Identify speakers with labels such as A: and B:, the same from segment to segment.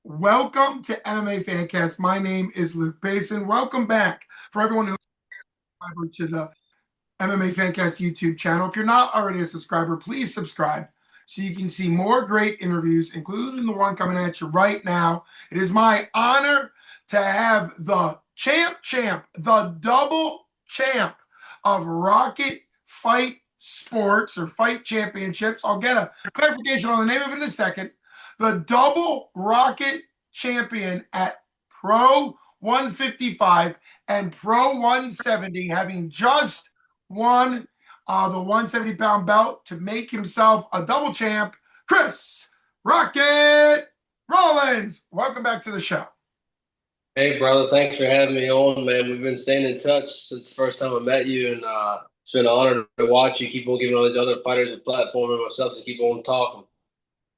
A: Welcome to MMA Fancast. My name is Luke Payson. Welcome back for everyone who's a subscriber to the MMA Fancast YouTube channel. If you're not already a subscriber, please subscribe so you can see more great interviews, including the one coming at you right now. It is my honor to have the champ, the double champ of Rocket Fight Sports or Fight Championships. I'll get a clarification on the name of it in a second. The double Rocket champion at Pro 155 and Pro 170, having just won the 170-pound belt to make himself a double champ, Chris Rocket Rollins. Welcome back to the show.
B: Hey, brother, thanks for having me on, man. We've been staying in touch since the first time I met you, and it's been an honor to watch you keep on giving all these other fighters a platform and myself to keep on talking.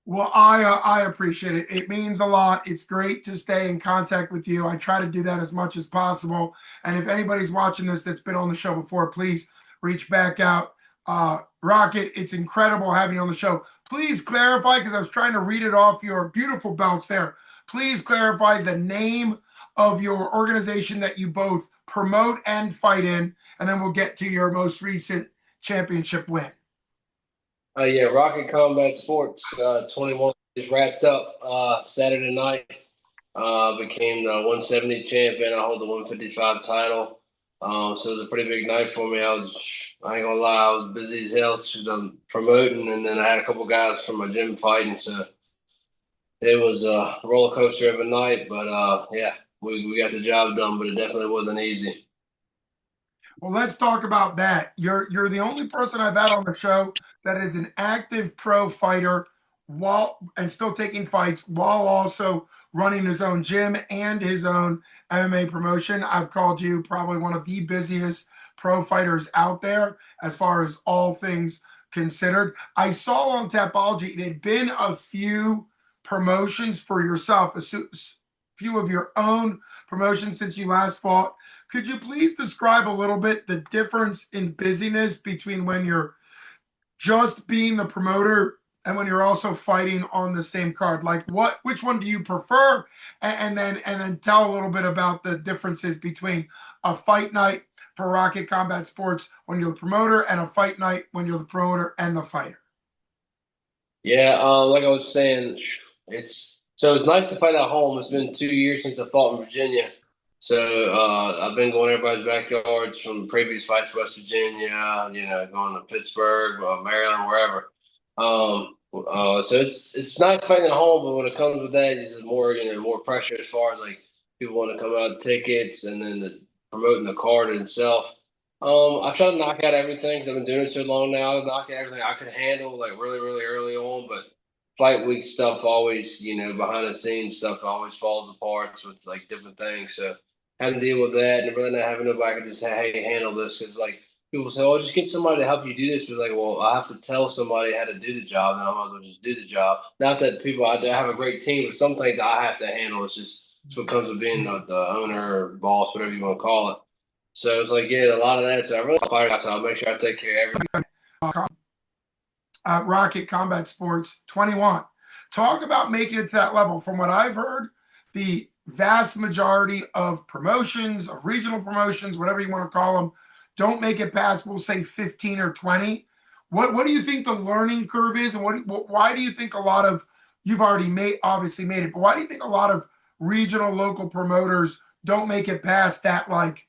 A: Well, I appreciate it. It means a lot. It's great to stay in contact with you. I try to do that as much as possible. And if anybody's watching this that's been on the show before, please reach back out. Rocket, it's incredible having you on the show. Please clarify, because I was trying to read it off your beautiful belts there. Please clarify the name of your organization that you both promote and fight in, and then we'll get to your most recent championship win.
B: Yeah, Rocket Combat Sports 21 just wrapped up Saturday night. Became the 170 champion. I hold the 155 title. So it was a pretty big night for me. I ain't gonna lie, I was busy as hell because I'm promoting, and then I had a couple guys from my gym fighting. So it was a roller coaster of a night, but yeah, we got the job done, but it definitely wasn't easy.
A: Well, let's talk about that. You're the only person I've had on the show that is an active pro fighter while and still taking fights while also running his own gym and his own MMA promotion. I've called you probably one of the busiest pro fighters out there as far as all things considered. I saw on Tapology it had been a few promotions for yourself, a few of your own promotions since you last fought. Could you please describe a little bit the difference in busyness between when you're just being the promoter and when you're also fighting on the same card? Like which one do you prefer? And then tell a little bit about the differences between a fight night for Rocket Combat Sports when you're the promoter and a fight night when you're the promoter and the fighter.
B: Yeah, like I was saying, it's nice to fight at home. It's been 2 years since I fought in Virginia. So I've been going to everybody's backyards from previous fights, West Virginia, going to Pittsburgh, Maryland, wherever. So it's nice fighting at home, but when it comes with that, it's more more pressure as far as like people want to come out tickets and then promoting the card itself. I try to knock out everything because I've been doing it so long now. Knock out everything I could handle like really, really early on, but fight week stuff always, behind the scenes stuff always falls apart with like different things. So having to deal with that and really not having nobody can just say, hey, handle this because like people say, oh, just get somebody to help you do this. But like, well, I have to tell somebody how to do the job, and I might as well just do the job. Not that I have a great team, but some things I have to handle. It's what comes with being the owner or boss, whatever you want to call it. So it's like, yeah, a lot of that. So I really fight, so I'll make sure I take care of everything.
A: Rocket Combat Sports 21. Talk about making it to that level. From what I've heard, the vast majority of promotions, of regional promotions, whatever you want to call them, don't make it past, we'll say 15 or 20. What do you think the learning curve is, and why do you think a lot of, you've already obviously made it, but why do you think a lot of regional local promoters don't make it past that, like,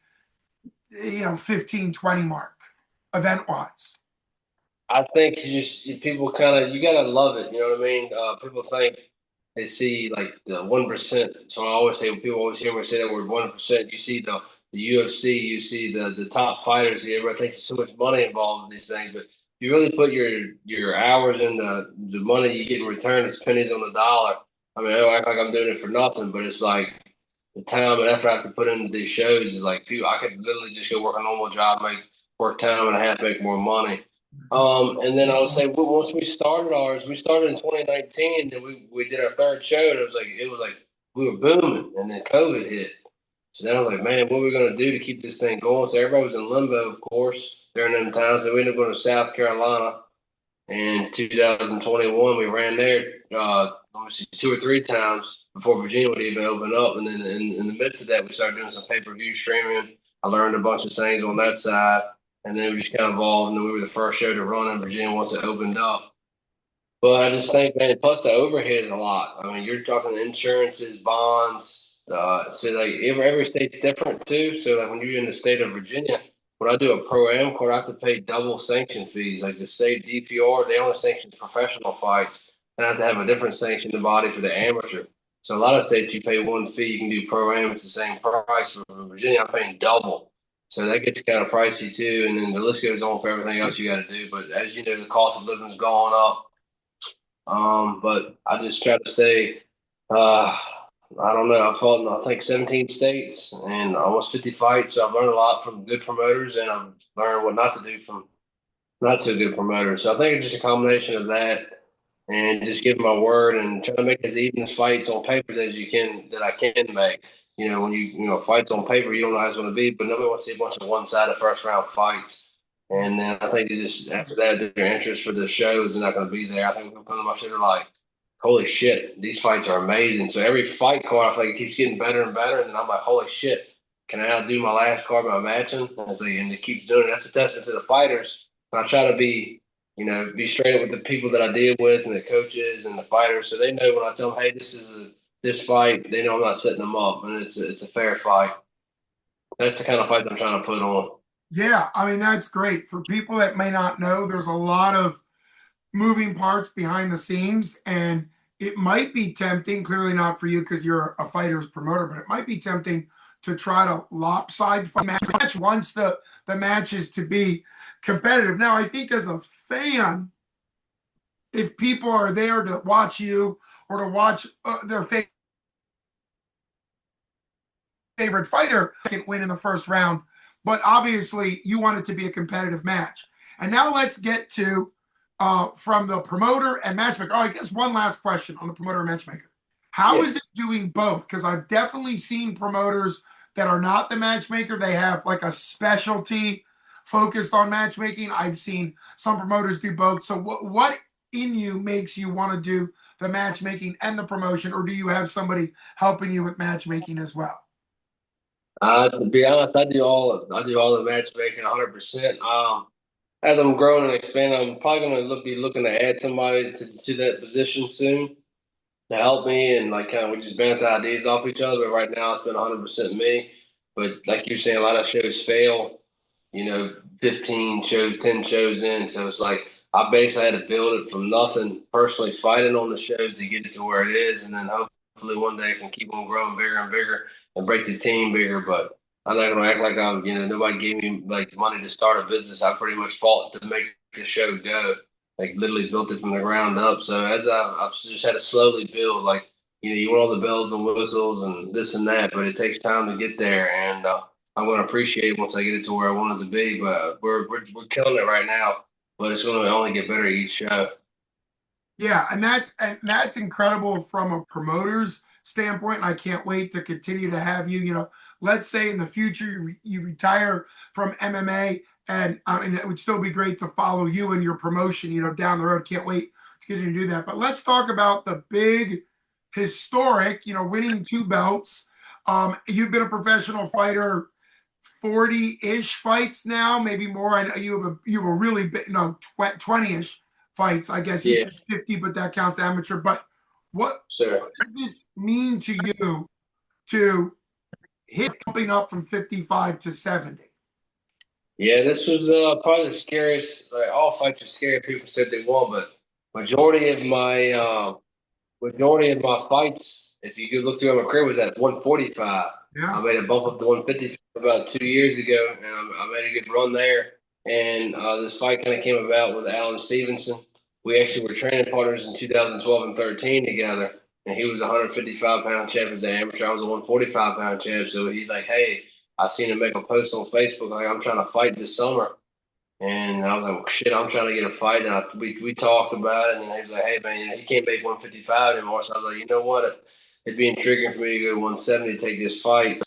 A: 15, 20 mark event wise?
B: I think people kind of, you gotta love it. You know what I mean? People think they see like the 1%. So I always say, when people always hear me say that word 1%, you see the UFC, you see the top fighters. Everybody thinks there's so much money involved in these things, but you really put your hours and the money you get in return is pennies on the dollar. I mean, I don't act like I'm doing it for nothing, but it's like the time and effort I have to put into these shows is like, I could literally just go work a normal job, work time and a half, make more money. And then I would say once we started ours, we started in 2019, and we did our third show, and it was like we were booming, and then COVID hit. So then I was like, man, what are we gonna do to keep this thing going? So everybody was in limbo, of course, during them times. So we ended up going to South Carolina, In 2021, we ran there, let me see, 2 or 3 times before Virginia would even open up. And then in the midst of that, we started doing some pay-per-view streaming. I learned a bunch of things on that side, and then we just kind of evolved. And then we were the first show to run in Virginia once it opened up. But I just think, man, plus the overhead is a lot. I mean, you're talking insurances, bonds. So like every state's different too. So like when you're in the state of Virginia, when I do a pro am court, I have to pay double sanction fees. Like the state DPR, they only sanction professional fights, and I have to have a different sanctioning body for the amateur. So a lot of states you pay one fee, you can do pro am, it's the same price. But for Virginia, I'm paying double. So that gets kind of pricey too. And then the list goes on for everything else you got to do. But as you know, the cost of living is going up. But I just try to say, I don't know. I've fought in, I think, 17 states and almost 50 fights. So I've learned a lot from good promoters, and I've learned what not to do from not so good promoters. So I think it's just a combination of that and just giving my word and trying to make as even fights on paper as you can that I can make. When fights on paper, you don't know how it's going to be, but nobody wants to see a bunch of one-sided first round fights. And then I think they just after that, their interest for the shows is not going to be there. I think we're coming to my shit are like, holy shit, these fights are amazing. So every fight card, I feel like it keeps getting better and better. And then I'm like, holy shit, can I outdo my last card by matching? And it keeps doing it. That's a testament to the fighters. And I try to be straight up with the people that I deal with and the coaches and the fighters, so they know when I tell them, hey, this fight, they know I'm not setting them up, and it's a fair fight. That's the kind of fights I'm trying to put on.
A: Yeah, I mean, that's great. For people that may not know, there's a lot of moving parts behind the scenes, and it might be tempting, clearly not for you because you're a fighter's promoter, but it might be tempting to try to lopside fight match once the match is to be competitive. Now, I think as a fan, if people are there to watch you or to watch their favorite fighter can win in the first round, but obviously you want it to be a competitive match. And now let's get to from the promoter and matchmaker. Oh, I guess one last question on the promoter and matchmaker. How
B: Yeah.
A: is it doing both? Because I've definitely seen promoters that are not the matchmaker. They have like a specialty focused on matchmaking. I've seen some promoters do both. So what in you makes you want to do the matchmaking and the promotion, or do you have somebody helping you with matchmaking as well?
B: To be honest, I do all the matchmaking 100%. As I'm growing and expanding, I'm probably going to be looking to add somebody to that position soon to help me and like kind of we just bounce ideas off each other. But right now, it's been 100% me. But like you're saying, a lot of shows fail. 15 shows, 10 shows in. So it's like I basically had to build it from nothing, personally fighting on the shows to get it to where it is, and then hopefully one day I can keep on growing bigger and bigger and break the team bigger. But I'm not gonna act like nobody gave me like money to start a business. I pretty much fought to make the show go. Like literally built it from the ground up. So as I've just had to slowly build, like you want all the bells and whistles and this and that, but it takes time to get there. And I'm going to appreciate it once I get it to where I want it to be. But we're killing it right now. But it's going to only get better each show.
A: Yeah, and that's incredible from a promoter's standpoint. And I can't wait to continue to have you. Let's say in the future you retire from MMA, and it would still be great to follow you and your promotion. Down the road. Can't wait to get you to do that. But let's talk about the big, historic. Winning two belts. You've been a professional fighter 40-ish fights now, maybe more. I know you have a really big, no, 20-ish fights. I guess you
B: Yeah,
A: said 50, but that counts amateur. But what
B: sure.
A: does this mean to you to hit jumping up from 55 to 70?
B: Yeah, this was probably the scariest. Like, all fights are scary. People said they won, but majority of my uh, majority of my fights, if you could look through my career, was at 145. I
A: Yeah.
B: made a bump up to 150 about 2 years ago, and I made a good run there. And this fight kind of came about with Alan Stevenson. We actually were training partners in 2012 and 13 together, and he was a 155-pound champ as an amateur. I was a 145-pound champ. So he's like, "Hey, I seen him make a post on Facebook like I'm trying to fight this summer." And I was like, well, shit, I'm trying to get a fight. And we talked about it. And he was like, hey, man, he can't make 155 anymore. So I was like, you know what? It'd be intriguing for me to go 170 to take this fight.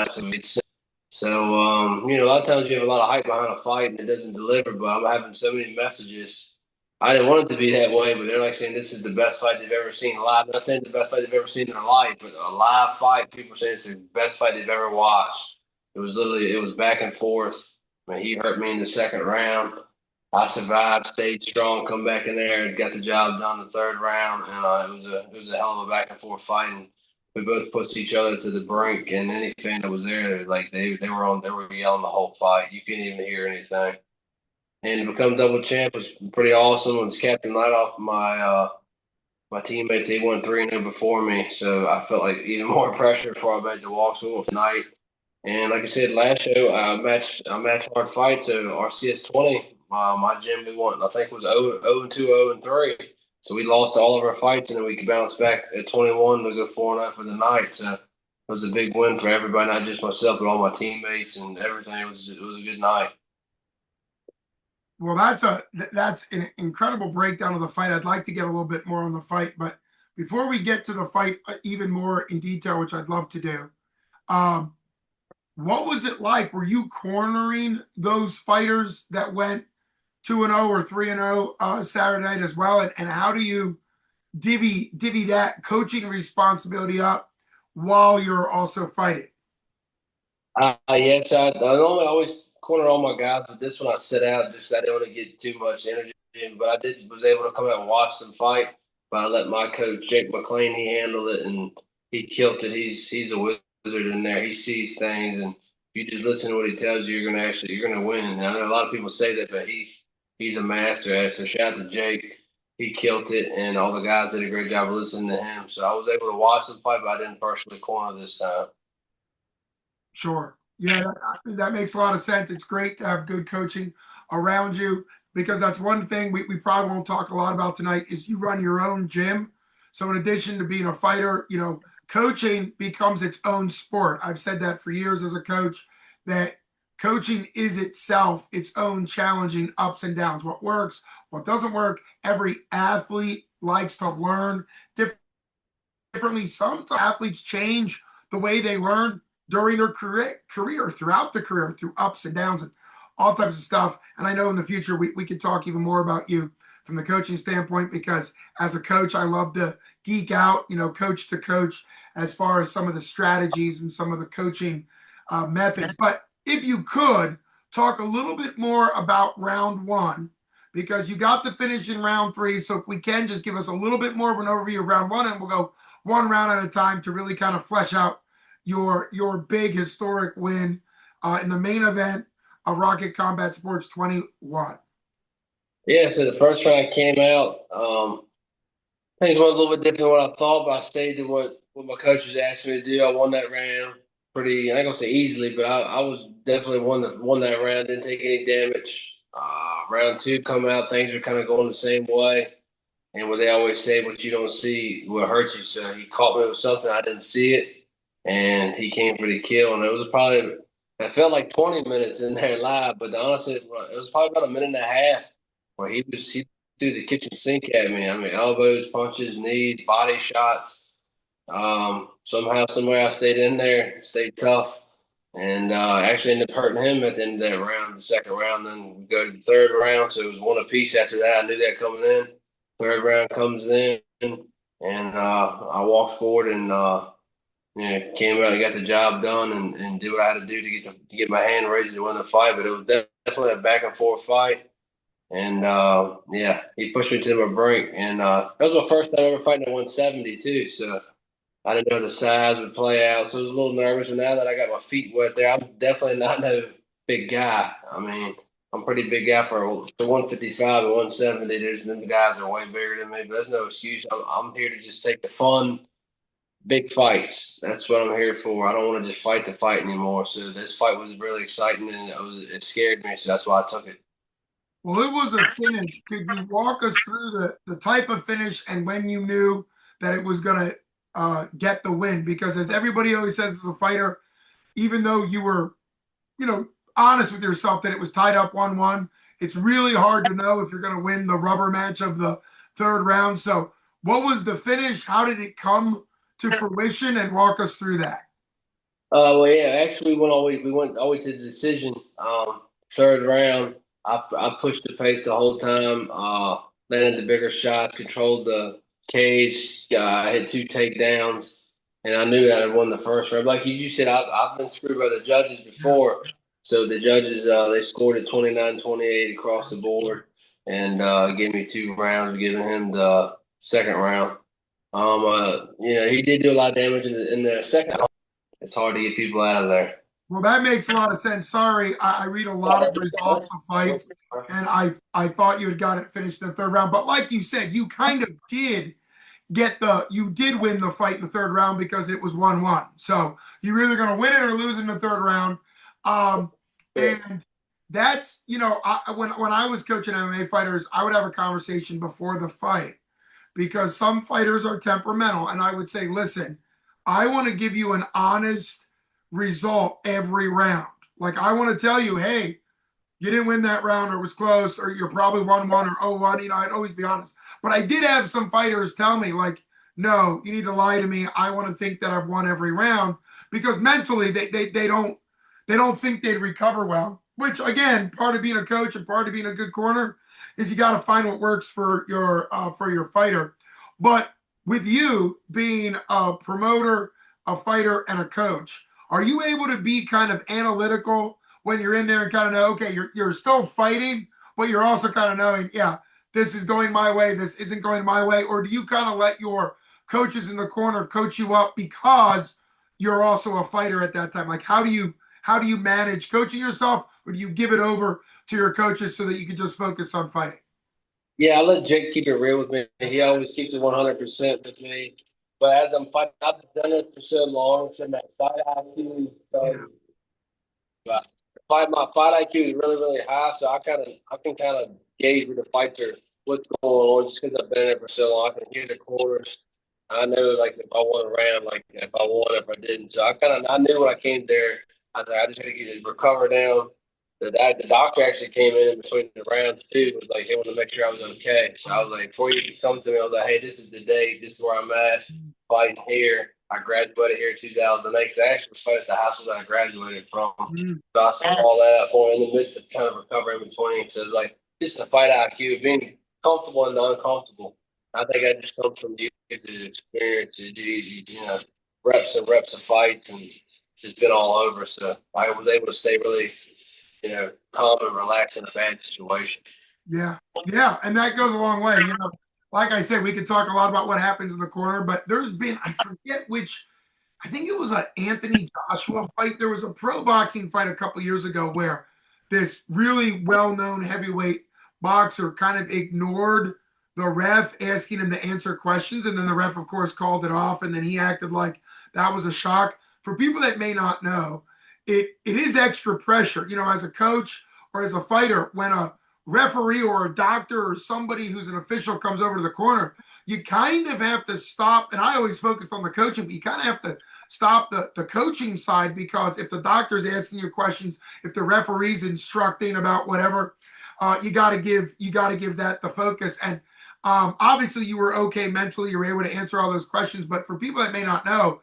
B: So, a lot of times you have a lot of hype behind a fight and it doesn't deliver. But I'm having so many messages I didn't want it to be that way, but they're like saying this is the best fight they've ever seen live. Not saying the best fight they've ever seen in their life, but a live fight. People saying it's the best fight they've ever watched. It was back and forth. I mean, he hurt me in the second round. I survived, stayed strong, come back in there, and got the job done the third round. And it was a hell of a back and forth fight. And we both pushed each other to the brink. And any fan that was there, like they were yelling the whole fight. You couldn't even hear anything. And to become double champ was pretty awesome. I was captain right off my teammates. They went 3-0 before me, so I felt like even more pressure before I made the walk. So we went tonight. And like I said last show, I matched hard fight. So RCS 20, my gym we won. I think it was 0-2, 0-3. So we lost all of our fights, and then we could bounce back at 21 to go 4-0 for the night. So it was a big win for everybody, not just myself, but all my teammates and everything. It was a good night.
A: Well, that's an incredible breakdown of the fight. I'd like to get a little bit more on the fight, but before we get to the fight even more in detail, which I'd love to do, um, what was it like? Were you cornering those fighters that went 2-0 or 3-0 Saturday night as well? And how do you divvy that coaching responsibility up while you're also fighting?
B: Yes, I normally always corner all my guys, but this one I set out just I didn't want to get too much energy in. But I did was able to come out and watch them fight. But I let my coach Jake McLean he handled it and he killed it. He's a wizard in there. He sees things, and if you just listen to what he tells you, you're gonna win. And I know a lot of people say that, but he's a master at it. So shout out to Jake. He killed it, and all the guys did a great job of listening to him. So I was able to watch the fight, but I didn't personally corner this time.
A: Sure. Yeah, that makes a lot of sense. It's great to have good coaching around you because that's one thing we probably won't talk a lot about tonight is you run your own gym. So in addition to being a fighter, coaching becomes its own sport. I've said that for years as a coach that coaching is itself its own challenging ups and downs. What works, what doesn't work. Every athlete likes to learn differently. Some athletes change the way they learn during their career, throughout the career, through ups and downs and all types of stuff. And I know in the future we could talk even more about you from the coaching standpoint because as a coach, I love to geek out, coach to coach as far as some of the strategies and some of the coaching methods. But if you could talk a little bit more about round one, because you got the finish in round three. So if we can just give us a little bit more of an overview of round one, and we'll go one round at a time to really kind of flesh out your big historic win in the main event of Rocket Combat Sports 21.
B: Yeah, so the first round came out. Things went a little bit different than what I thought, but I stayed to what my coaches asked me to do. I won that round pretty, I ain't gonna say easily, but I was definitely won that round. Didn't take any damage. Round two come out, things are kind of going the same way, and what they always say, what you don't see will hurt you. So he caught me with something I didn't see it, and he came for the kill, and it was probably it felt like 20 minutes in there live, but honestly, it was probably about a minute and a half where he threw the kitchen sink at me. I mean, elbows, punches, knees, body shots. Somehow, somewhere, I stayed in there, stayed tough, and actually ended up hurting him at the end of that round, the second round. Then we go to the third round, so it was one apiece after that. I knew that coming in. Third round comes in, and I walked forward and came out and got the job done and did what I had to do to get my hand raised to win the fight. But it was definitely a back and forth fight. And yeah, he pushed me to my brink, and that was my first time ever fighting at 170 too. So I didn't know the size would play out, so I was a little nervous. And now that I got my feet wet there, I'm definitely not no big guy. I mean, I'm a pretty big guy for 155 and 170. There's them guys are way bigger than me, but that's no excuse. I'm here to just take the fun, big fights. That's what I'm here for. I don't want to just fight the fight anymore. So this fight was really exciting, and it scared me. So that's why I took it.
A: Well, it was a finish. Could you walk us through the type of finish and when you knew that it was going to get the win? Because as everybody always says as a fighter, even though you were, you know, honest with yourself that it was tied up 1-1, it's really hard to know if you're going to win the rubber match of the third round. So what was the finish? How did it come to fruition? And walk us through that.
B: Well, yeah, actually, we went all the way to the decision. Third round, I pushed the pace the whole time. landed the bigger shots, controlled the cage. I had 2 takedowns, and I knew that I won the first round. Like you said, I've been screwed by the judges
A: Yeah.
B: before. So the judges, they scored at 29-28 across the board, and gave me 2 rounds, giving him the second round. He did do a lot of damage in the second. It's hard to get people out of there.
A: Well, that makes a lot of sense. Sorry, I read a lot of results of fights, and I thought you had got it finished in the third round. But like you said, you kind of did you did win the fight in the third round because it was 1-1. So you're either going to win it or lose in the third round. And that's, when I was coaching MMA fighters, I would have a conversation before the fight because some fighters are temperamental. And I would say, listen, I want to give you an honest result every round. Like, I want to tell you, hey, you didn't win that round or it was close or you're probably 1-1 or 0-1. I'd always be honest. But I did have some fighters tell me, like, no, you need to lie to me. I want to think that I've won every round because mentally they don't think they'd recover well. Which again, part of being a coach and part of being a good corner is you got to find what works for your fighter. But with you being a promoter, a fighter, and a coach, are you able to be kind of analytical when you're in there and kind of know, okay, you're still fighting, but you're also kind of knowing, yeah, this is going my way, this isn't going my way, or do you kind of let your coaches in the corner coach you up because you're also a fighter at that time? Like, how do you manage coaching yourself, or do you give it over to your coaches so that you can just focus on fighting?
B: Yeah, I let Jake keep it real with me. He always keeps it 100% with me. But as I'm fighting, I've done it for so long. So that fight IQ,
A: Yeah.
B: but my fight IQ is really, really high. So I can kind of gauge where the fights are, what's going on, just because I've been there for so long. I can hear the corners. I know, like, if I won a round, like, if I won, if I didn't. So I knew when I came there, I was like, I just got to get it recover down. The doctor actually came in between the rounds too. Was like, he wanted to make sure I was okay. So I was like, before you come to me, I was like, hey, this is the date. This is where I'm at. Fighting here. I graduated here in 2008. Cause I actually fight at the high school that I graduated from.
A: Mm,
B: So I saw all that for in the midst of kind of recovering between. So it's like, this is a fight IQ, being comfortable and uncomfortable. I think that just comes from years of experience, reps and reps of fights, and just been all over. So I was able to stay really, calm and relax in a bad situation.
A: yeah, yeah, and that goes a long way. Like I said, we could talk a lot about what happens in the corner, but there's been, I forget which, I think it was an Anthony Joshua fight. There was a pro boxing fight a couple years ago where this really well-known heavyweight boxer kind of ignored the ref asking him to answer questions, and then the ref, of course, called it off, and then he acted like that was a shock. For people that may not know, it is extra pressure, as a coach or as a fighter, when a referee or a doctor or somebody who's an official comes over to the corner, you kind of have to stop. And I always focused on the coaching, but you kind of have to stop the coaching side, because if the doctor's asking you questions, if the referee's instructing about whatever, you got to give that the focus. And obviously you were okay mentally, you were able to answer all those questions. But for people that may not know,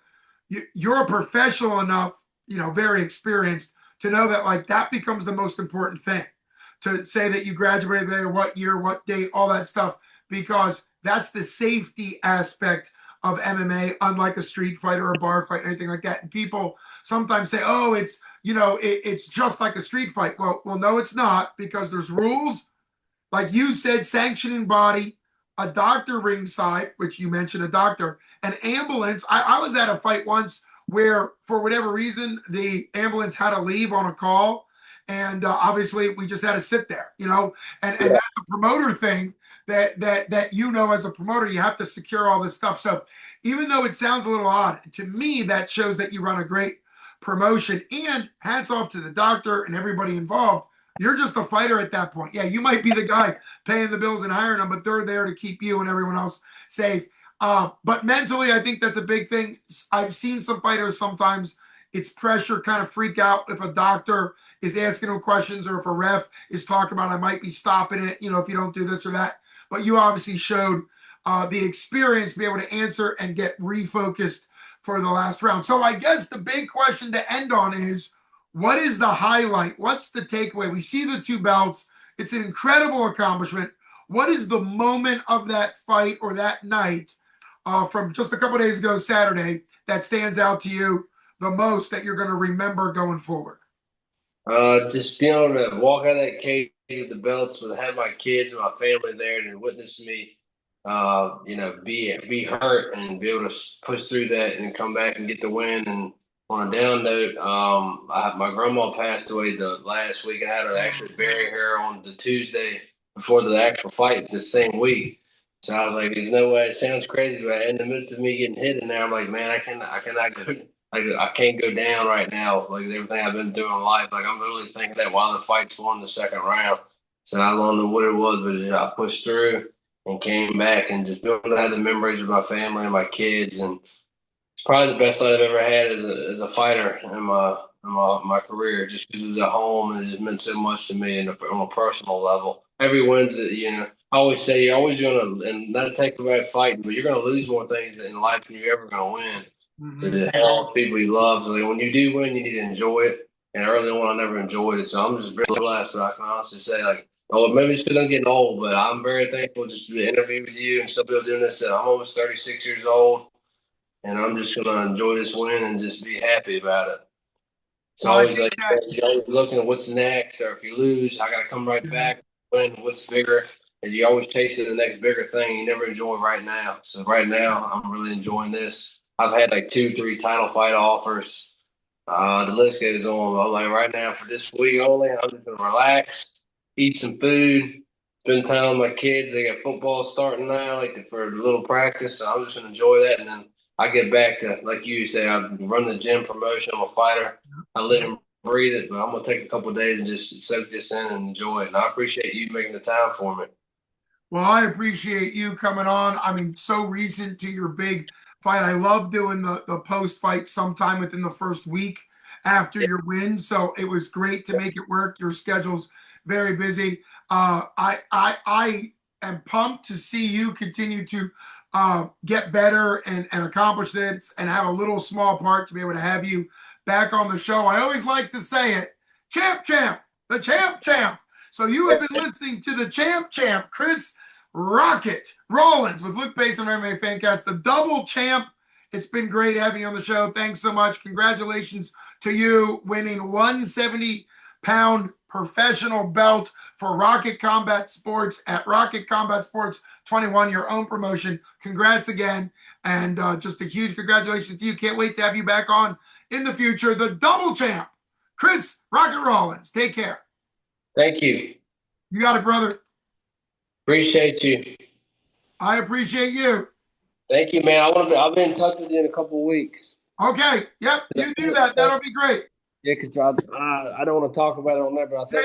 A: you're a professional enough, very experienced, to know that, like, that becomes the most important thing, to say that you graduated there, what year, what date, all that stuff, because that's the safety aspect of MMA, unlike a street fight or a bar fight, anything like that. And people sometimes say, oh, it's just like a street fight. Well, no, it's not, because there's rules, like you said, sanctioning body, a doctor ringside, which you mentioned a doctor, an ambulance. I was at a fight once where, for whatever reason, the ambulance had to leave on a call. And obviously, we just had to sit there, and that's a promoter thing that as a promoter, you have to secure all this stuff. So even though it sounds a little odd, to me, that shows that you run a great promotion. And hats off to the doctor and everybody involved. You're just a fighter at that point. Yeah, you might be the guy paying the bills and hiring them, but they're there to keep you and everyone else safe. But mentally, I think that's a big thing. I've seen some fighters sometimes, it's pressure, kind of freak out if a doctor is asking them questions, or if a ref is talking about, I might be stopping it, if you don't do this or that. But you obviously showed the experience to be able to answer and get refocused for the last round. So I guess the big question to end on is, what is the highlight? What's the takeaway? We see the 2 belts. It's an incredible accomplishment. what is the moment of that fight or that night from just a couple days ago, Saturday, that stands out to you the most that you're going to remember going forward?
B: Just being able to walk out of that cage with the belts, with have my kids and my family there, and witness me, be hurt and be able to push through that and come back and get the win. And on a down note, my grandma passed away the last week. I had to actually bury her on the Tuesday before the actual fight the same week. So I was like, "There's no way." It sounds crazy, but in the midst of me getting hit in there, I'm like, "Man, I cannot go." Like I can't go down right now. Like everything I've been through in life. Like I'm really thinking that while the fight's won the second round. So I don't know what it was, but I pushed through and came back and just built out the memories with my family and my kids. And it's probably the best I've ever had as a fighter in my career. Just because it was at home and it just meant so much to me on a personal level. Every win's I always say you're always gonna, and not take away fighting, but you're gonna lose more things in life than you're ever gonna win. To
A: Mm-hmm.
B: the hell people you love. So like, when you do win, you need to enjoy it. And early on, I never enjoyed it. So I'm just really blessed. But I can honestly say, like, oh, maybe it's because I'm getting old, but I'm very thankful just to interview with you and still be able to do this. I'm almost 36 years old, and I'm just going to enjoy this win and just be happy about it. It's
A: Well, I
B: always
A: think
B: like
A: that
B: you're always looking at what's next, or if you lose, I got to come right
A: yeah,
B: back. Win what's bigger, and you always chasing the next bigger thing. You never enjoy right now. So right now, I'm really enjoying this. I've had like 2, 3 title fight offers. The list goes on. I'm like right now for this week only, I'm just gonna relax, eat some food, spend time with my kids. They got football starting now, like for a little practice. So I'm just gonna enjoy that, and then I get back to like you say, I run the gym promotion. I'm a fighter. I live
A: yeah.
B: and breathe it, but I'm gonna take a couple of days and just soak this in and enjoy it. And I appreciate you making the time for me.
A: Well, I appreciate you coming on. I mean, so recent to your big fight. I love doing the post fight sometime within the first week after
B: Yeah,
A: your win. So it was great to make it work. Your schedule's very busy. I am pumped to see you continue to get better and accomplish this and have a little small part to be able to have you back on the show. I always like to say it, Champ, the Champ. So you have been listening to the Champ, Chris Rocket Rollins with Luke Bass on MMA Fancast, the double champ. It's been great having you on the show. Thanks so much. Congratulations to you winning 170-pound professional belt for Rocket Combat Sports at Rocket Combat Sports 21, your own promotion. Congrats again. And just a huge congratulations to you. Can't wait to have you back on in the future. The double champ, Chris Rocket Rollins. Take care.
B: thank you.
A: You got it, brother.
B: Appreciate you.
A: I appreciate you.
B: Thank you, man. I'll be in touch with you in a couple of weeks.
A: Okay. Yep. You do that. That'll be great.
B: Yeah, because I don't want to talk about it on there, but I think.